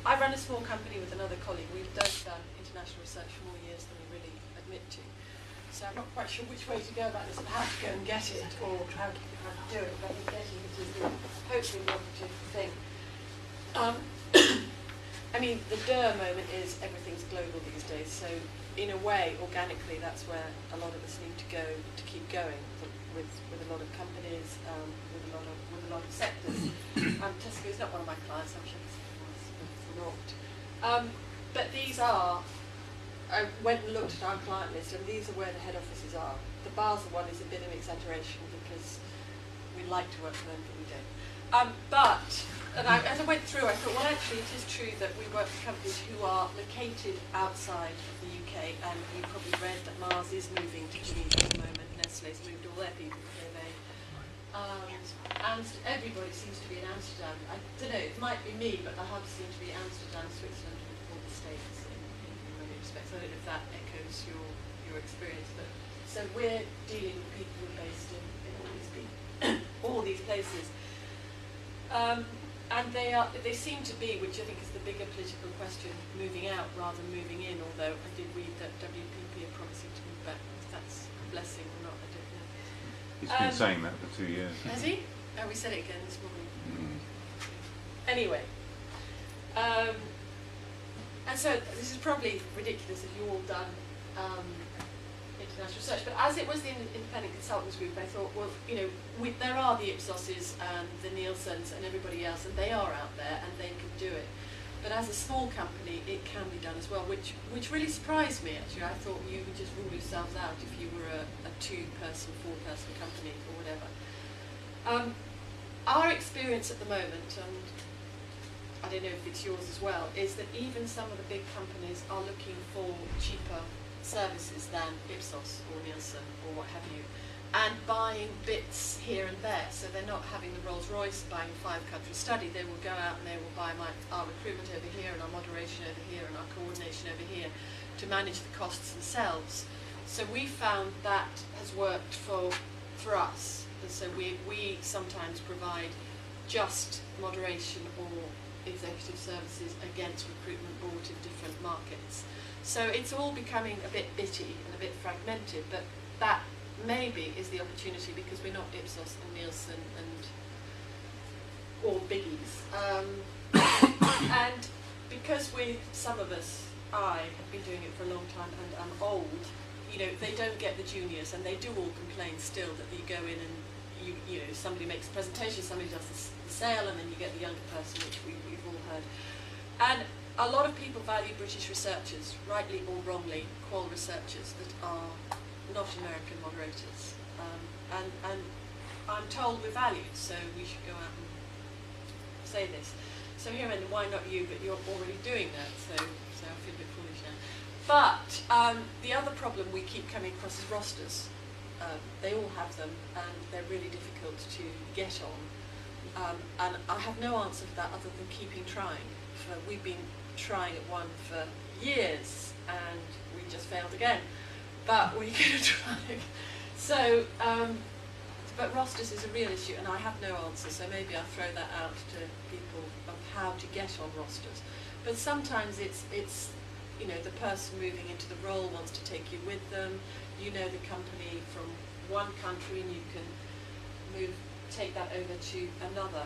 I run a small company with another colleague. We've done international research for more years than we really admit to. So I'm not quite sure which way to go about this and how to go and get it or how to do it, but getting it is hopefully the operative thing. I mean, the moment is everything's global these days, so in a way, organically, that's where a lot of us need to go to keep going with a lot of companies, with a lot of sectors. Tesco is not one of my clients, I'm sure it's not. But these are, I went and looked at our client list, and these are where the head offices are. The Basel one is a bit of an exaggeration because we like to work for them, but we don't. As I went through, I thought, well, actually, it is true that we work for companies who are located outside of the UK, and you probably read that Mars is moving to Geneva at the moment. Nestle's moved all their people to Geneva. And everybody seems to be in Amsterdam. I don't know, it might be me, but the hubs seem to be Amsterdam, Switzerland, and all the States in many respects. I don't know if that echoes your experience, but so we're dealing with people who are based in all these places. And they seem to be, which I think is the bigger political question, moving out rather than moving in, although I did read that WPP are promising to move back. If that's a blessing or not, I don't know. He's been saying that for 2 years. Has he? Oh, we said it again this morning. Mm. Anyway. And so this is probably ridiculous if you've all done international research, but as it was the independent consultants group, I thought, well, you know, there are the Ipsoses and the Nielsens and everybody else, and they are out there and they can do it. But as a small company, it can be done as well, which really surprised me, actually. I thought you would just rule yourselves out if you were a 2-person, 4-person company or whatever. Our experience at the moment, and I don't know if it's yours as well, is that even some of the big companies are looking for cheaper services than Ipsos or Nielsen or what have you, and buying bits here and there. So they're not having the Rolls-Royce buying a 5-country study. They will go out and they will buy our recruitment over here and our moderation over here and our coordination over here to manage the costs themselves. So we found that has worked for us. And so we sometimes provide just moderation or executive services against recruitment brought in different markets. So it's all becoming a bit bitty and a bit fragmented, but that maybe is the opportunity because we're not Ipsos and Nielsen and all biggies. And because some of us, I have been doing it for a long time and I'm old, you know, they don't get the juniors, and they do all complain still that you go in and you know, somebody makes a presentation, somebody does the sale, and then you get the younger person, which we've all heard. And a lot of people value British researchers, rightly or wrongly, qual researchers that are not American moderators. And I'm told we're valued, so we should go out and say this. So here, and why not you, but you're already doing that, so I feel a bit foolish now. But the other problem we keep coming across is rosters. They all have them, and they're really difficult to get on. And I have no answer for that other than keeping trying. We've been trying at one for years, and we just failed again. But we're going to try. So, but rosters is a real issue, and I have no answer, so maybe I'll throw that out to people of how to get on rosters. But sometimes it's you know, the person moving into the role wants to take you with them. You know the company from one country, and you can take that over to another.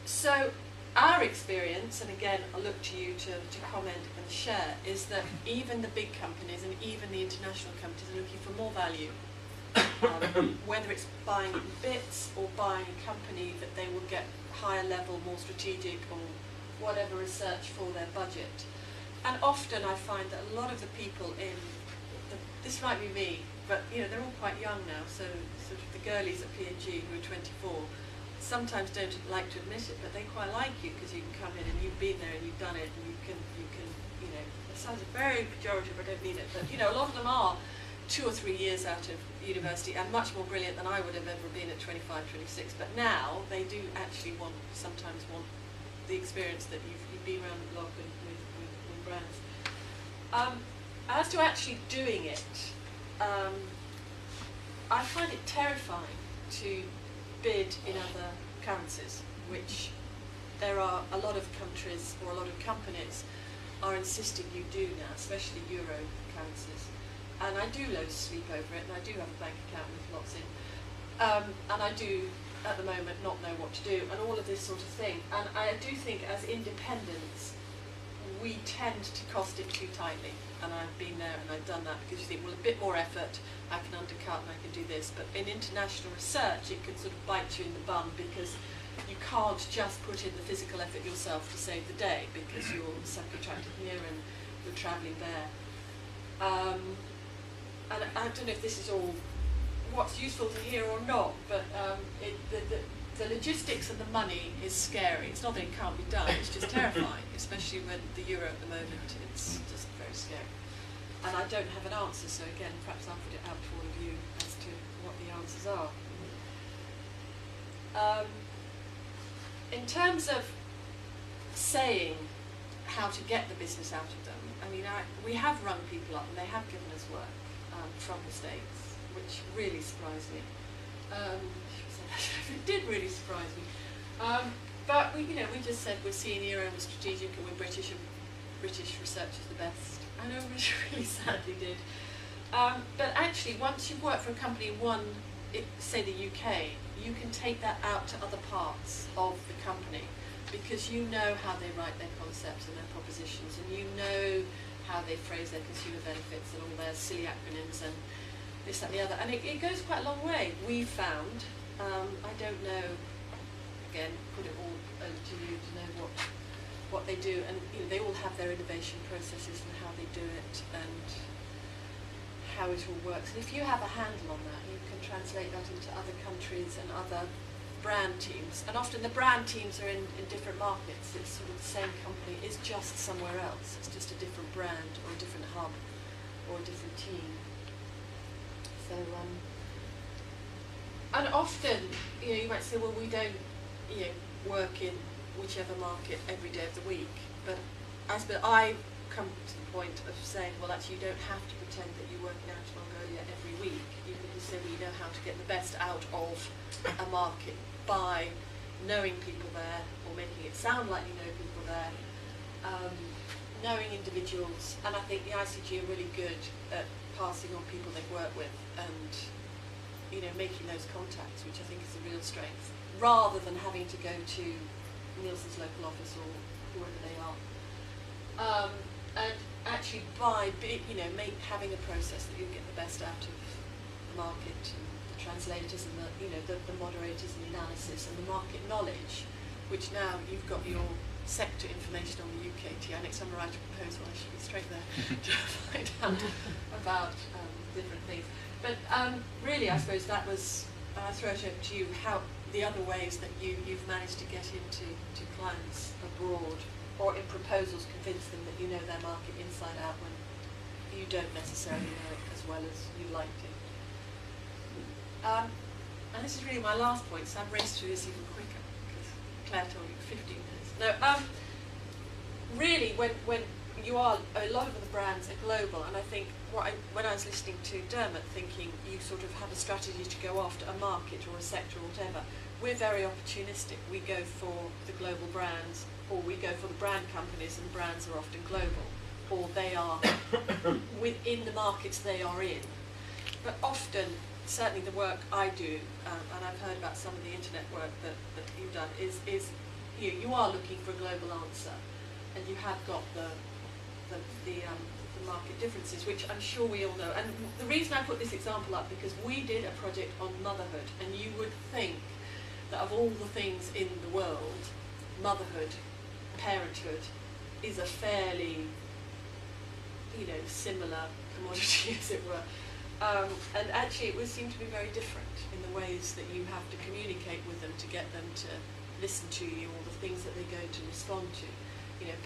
So our experience, and again I'll look to you to comment and share, is that even the big companies and even the international companies are looking for more value. Whether it's buying bits or buying a company that they will get higher level, more strategic, or whatever research for their budget. And often I find that a lot of the people this might be me, but you know, they're all quite young now, so sort of the girlies at P&G who are 24 sometimes don't like to admit it, but they quite like you because you can come in and you've been there and you've done it, and you can you know, it sounds very pejorative, I don't mean it, but you know, a lot of them are 2 or 3 years out of university and much more brilliant than I would have ever been at 25, 26, but now they do actually sometimes want the experience that you've been around the block with brands. As to actually doing it, I find it terrifying to bid in other currencies, which there are a lot of countries or a lot of companies are insisting you do now, especially Euro currencies. And I do loads of sleep over it, and I do have a bank account with lots in. And I do, at the moment, not know what to do, and all of this sort of thing. And I do think as independents, we tend to cost it too tightly. And I've been there and I've done that, because you think, well, a bit more effort, I can undercut and I can do this. But in international research, it can sort of bite you in the bum, because you can't just put in the physical effort yourself to save the day, because you're subcontracted here and you're travelling there. And I don't know if this is all what's useful to hear or not, but the logistics and the money is scary. It's not that it can't be done, it's just terrifying, especially when the euro at the moment, it's just very scary. And I don't have an answer, so again, perhaps I'll put it out to all of you as to what the answers are. In terms of saying how to get the business out of them, I mean, we have rung people up and they have given us work from the States, which really surprised me. It did really surprise me. But we just said we're senior and we're strategic and we're British, and British research is the best. I know, we really sadly did. But actually, once you've worked for a company in say the UK, you can take that out to other parts of the company, because you know how they write their concepts and their propositions, and you know how they phrase their consumer benefits and all their silly acronyms and this, that, and the other. And it goes quite a long way, we found. I don't know, again, put it all over to you to know what they do, and they all have their innovation processes and how they do it and how it all works. And if you have a handle on that, you can translate that into other countries and other brand teams. And often the brand teams are in different markets. It's sort of the same company, it's just somewhere else. It's just a different brand or a different hub or a different team. So, and often, you might say, well, we don't, work in whichever market every day of the week. But I come to the point of saying, well, actually, you don't have to pretend that you're working out in Mongolia every week. You can just say, well, you know how to get the best out of a market by knowing people there, or making it sound like you know people there, knowing individuals. And I think the ICG are really good at passing on people they've worked with and making those contacts, which I think is a real strength, rather than having to go to Nielsen's local office or whoever they are. And actually, by having a process that you get the best out of the market and the translators and the moderators and the analysis and the market knowledge, which now you've got your sector information on the UKT. Next time I write a proposal, I should be straight there to find out about different things. But really, I suppose that was, I throw it over to you, how the other ways that you've managed to get into clients abroad, or in proposals convince them that you know their market inside out when you don't necessarily know it as well as you'd like to. And this is really my last point, so I've raced through this even quicker, because Claire told you 15 minutes. No, really, when you are, a lot of the brands are global, and I think when I was listening to Dermot, thinking you sort of have a strategy to go after a market or a sector or whatever, we're very opportunistic. We go for the global brands, or we go for the brand companies, and brands are often global, or they are within the markets they are in. But often, certainly the work I do, and I've heard about some of the internet work that you've done, is you are looking for a global answer, and you have got the market differences, which I'm sure we all know. And the reason I put this example up, because we did a project on motherhood, and you would think that of all the things in the world, motherhood, parenthood, is a fairly, similar commodity, as it were. And actually it would seem to be very different in the ways that you have to communicate with them to get them to listen to you, or the things that they're going to respond to.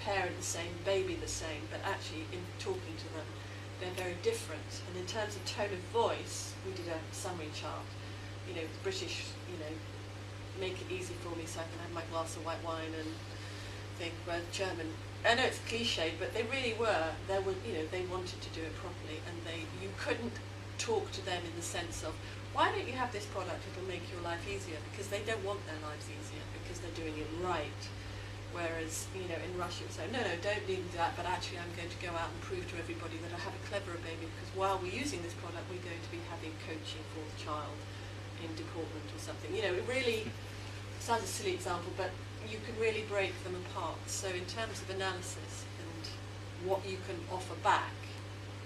Parent the same, baby the same, but actually in talking to them, they're very different. And in terms of tone of voice, we did a summary chart. The British, make it easy for me so I can have my glass of white wine and think, well, German, I know it's cliched, but they really were. They wanted to do it properly, and you couldn't talk to them in the sense of, why don't you have this product, it'll make your life easier, because they don't want their lives easier, because they're doing it right. Whereas, you know, in Russia it would say, no, don't leave me that, but actually I'm going to go out and prove to everybody that I have a cleverer baby, because while we're using this product, we're going to be having coaching for the child in deportment or something. You know, it really sounds a silly example, but you can really break them apart. So in terms of analysis and what you can offer back,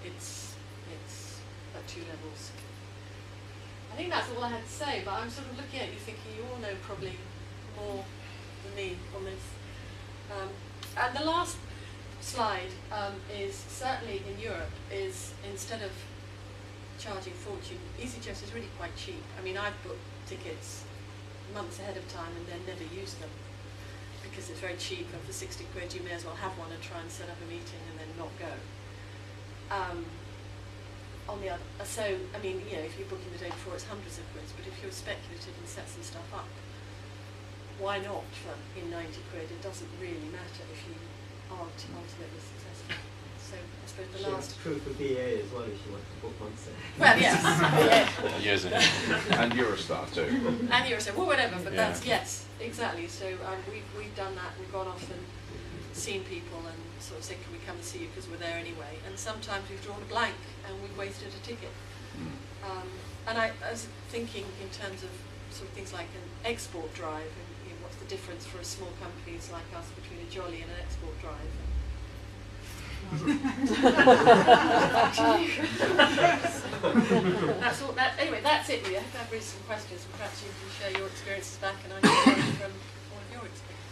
it's at two levels. I think that's all I had to say, but I'm sort of looking at you thinking you all know probably more than me on this. And the last slide is certainly in Europe is instead of charging fortune, EasyJet is really quite cheap. I mean, I've booked tickets months ahead of time and then never used them because it's very cheap, and for 60 quid you may as well have one and try and set up a meeting and then not go. On the other, so I mean, you know, if you're booking the day before, it's hundreds of quids, but if you're speculative and set some stuff up, why not for in 90 quid? It doesn't really matter if you aren't ultimately successful. So I suppose the last... True for BA as well if you want to book once. Well, yes. Years ahead. And Eurostar too. And Eurostar, well, whatever, but that's, yes, exactly. So we've done that, we've gone off and seen people and sort of said, can we come and see you because we're there anyway? And sometimes we've drawn a blank and we've wasted a ticket. And I was thinking in terms of sort of things like an export drive, and you know, what's the difference for a small companies like us between a jolly and an export drive? That's all. Anyway, that's it. I hope I've raised some questions, and perhaps you can share your experiences back, and I can learn from all of your experiences.